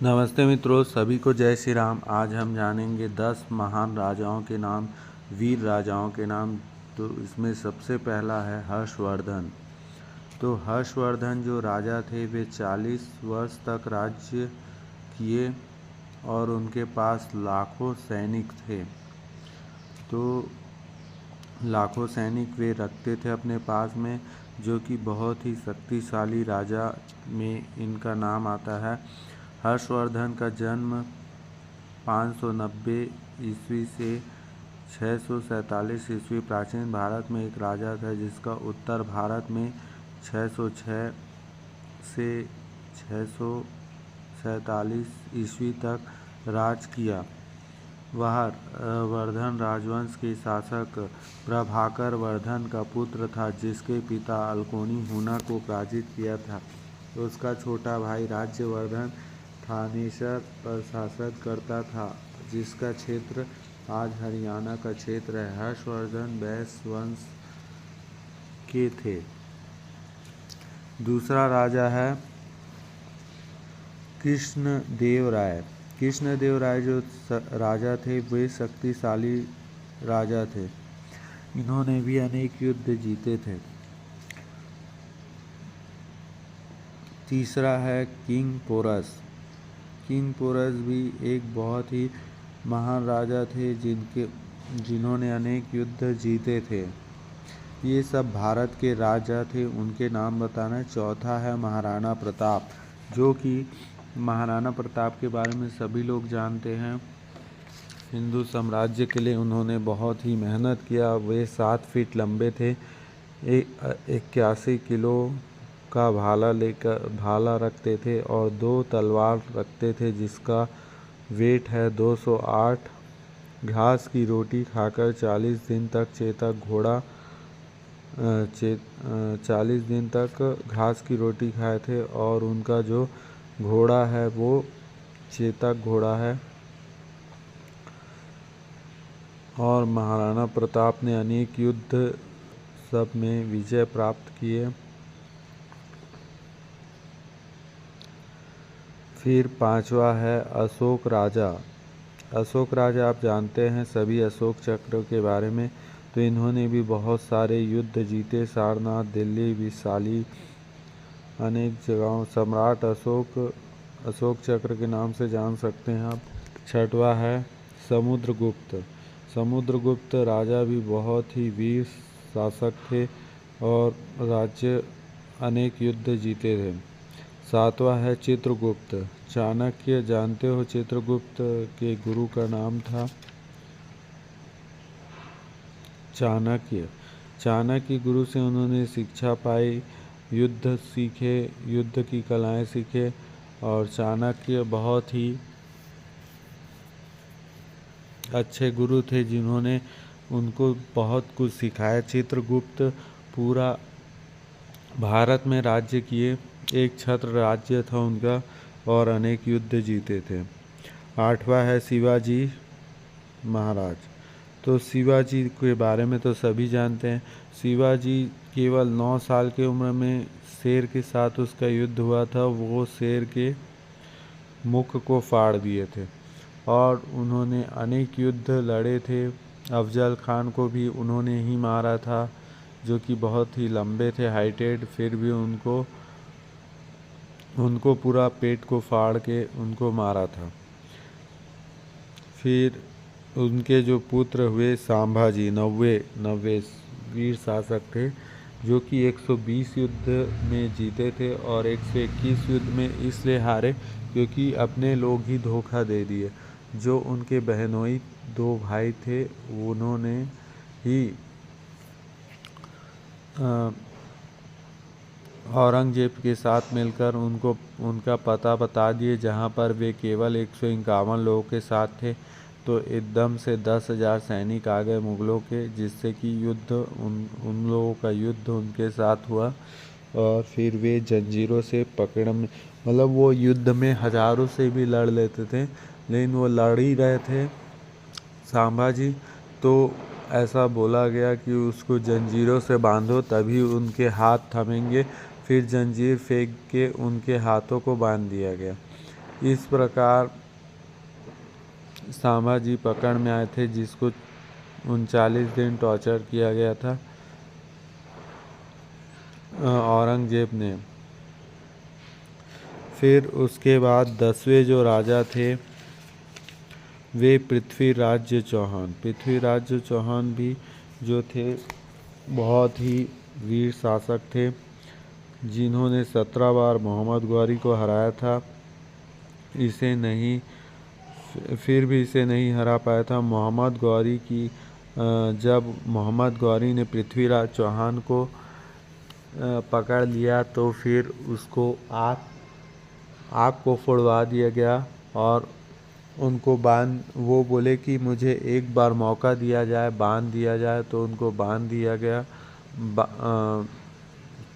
नमस्ते मित्रों, सभी को जय श्री राम। आज हम जानेंगे 10 महान राजाओं के नाम, वीर राजाओं के नाम। तो इसमें सबसे पहला है हर्षवर्धन। तो हर्षवर्धन जो राजा थे वे 40 वर्ष तक राज्य किए और उनके पास लाखों सैनिक थे। तो लाखों सैनिक वे रखते थे अपने पास में, जो कि बहुत ही शक्तिशाली राजा में इनका नाम आता है। हर्षवर्धन का जन्म 590 ईस्वी से 647 ईस्वी प्राचीन भारत में एक राजा था, जिसका उत्तर भारत में 606 से 647 ईस्वी तक राज किया। वह वर्धन राजवंश के शासक प्रभाकर वर्धन का पुत्र था, जिसके पिता अल्कोनी हुना को पराजित किया था। उसका छोटा भाई राज्यवर्धन थानेसर पर शासन करता था, जिसका क्षेत्र आज हरियाणा का क्षेत्र है। हर्षवर्धन वैश्य वंश के थे। दूसरा राजा है कृष्णदेवराय। कृष्णदेवराय जो राजा थे वे शक्तिशाली राजा थे। इन्होंने भी अनेक युद्ध जीते थे। तीसरा है किंग पोरस। किंग पोरस भी एक बहुत ही महान राजा थे, जिन्होंने अनेक युद्ध जीते थे। ये सब भारत के राजा थे, उनके नाम बताना। चौथा है महाराणा प्रताप, जो कि महाराणा प्रताप के बारे में सभी लोग जानते हैं। हिंदू साम्राज्य के लिए उन्होंने बहुत ही मेहनत किया। वे 7 फीट लंबे थे, 81 किलो का भाला रखते थे और 2 तलवार रखते थे, जिसका वेट है 208। घास की रोटी खाकर 40 दिन तक 40 दिन तक घास की रोटी खाए थे, और उनका जो घोड़ा है वो चेतक घोड़ा है। और महाराणा प्रताप ने अनेक युद्ध सब में विजय प्राप्त किए। फिर पांचवा है अशोक राजा। अशोक राजा आप जानते हैं सभी अशोक चक्र के बारे में। तो इन्होंने भी बहुत सारे युद्ध जीते, सारनाथ, दिल्ली, विशाली, अनेक जगहों। सम्राट अशोक चक्र के नाम से जान सकते हैं आप। छठवा है समुद्रगुप्त। समुद्रगुप्त राजा भी बहुत ही वीर शासक थे और अनेक युद्ध जीते थे। सातवां है चित्रगुप्त। चाणक्य जानते हो, चित्रगुप्त के गुरु का नाम था चाणक्य। चाणक्य गुरु से उन्होंने शिक्षा पाई, युद्ध सीखे, युद्ध की कलाएं सीखे। और चाणक्य बहुत ही अच्छे गुरु थे, जिन्होंने उनको बहुत कुछ सिखाया। चित्रगुप्त पूरा भारत में राज्य किए, एक छत्र राज्य था उनका, और अनेक युद्ध जीते थे। आठवां है शिवाजी महाराज। तो शिवाजी के बारे में तो सभी जानते हैं। शिवाजी केवल 9 साल की उम्र में शेर के साथ उसका युद्ध हुआ था। वो शेर के मुख को फाड़ दिए थे और उन्होंने अनेक युद्ध लड़े थे। अफजल खान को भी उन्होंने ही मारा था, जो कि बहुत ही लंबे थे, हाइटेड। फिर भी उनको पूरा पेट को फाड़ के उनको मारा था। फिर उनके जो पुत्र हुए संभाजी, 90 वीर शासक थे, जो कि 120 युद्ध में जीते थे और 121 युद्ध में इसलिए हारे क्योंकि अपने लोग ही धोखा दे दिए। जो उनके बहनोई 2 भाई थे, उन्होंने ही औरंगजेब के साथ मिलकर उनका पता बता दिए, जहां पर वे केवल 151 लोगों के साथ थे। तो एकदम से 10,000 सैनिक आ गए मुगलों के, जिससे कि उन लोगों का युद्ध उनके साथ हुआ। और फिर वे जंजीरों से मतलब वो युद्ध में हजारों से भी लड़ लेते थे, लेकिन वो लड़ ही रहे थे संभाजी। तो ऐसा बोला गया कि उसको जंजीरों से बांधो, तभी उनके हाथ थमेंगे। फिर जंजीर फेंक के उनके हाथों को बांध दिया गया। इस प्रकार संभाजी पकड़ में आए थे, जिसको 39 दिन टॉर्चर किया गया था औरंगजेब ने। फिर उसके बाद 10वें जो राजा थे वे पृथ्वीराज चौहान। पृथ्वीराज चौहान भी जो थे बहुत ही वीर शासक थे, जिन्होंने 17 बार मोहम्मद गौरी को हराया था। फिर भी इसे नहीं हरा पाया था। मोहम्मद गौरी की जब मोहम्मद गौरी ने पृथ्वीराज चौहान को पकड़ लिया तो फिर उसको आग को फोड़वा दिया गया और उनको वो बोले कि मुझे एक बार मौका दिया जाए, बांध दिया जाए, तो उनको बांध दिया गया।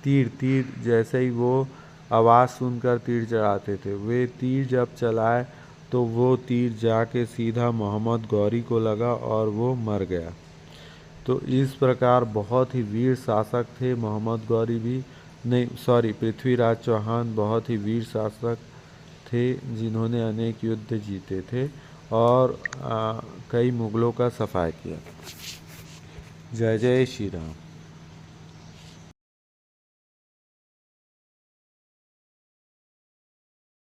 तीर जैसे ही वो आवाज़ सुनकर तीर चलाते थे, वे तीर जब चलाए तो वो तीर जाके सीधा मोहम्मद गौरी को लगा और वो मर गया। तो इस प्रकार बहुत ही वीर शासक थे पृथ्वीराज चौहान बहुत ही वीर शासक थे, जिन्होंने अनेक युद्ध जीते थे और कई मुगलों का सफाया किया। जय जय श्री राम।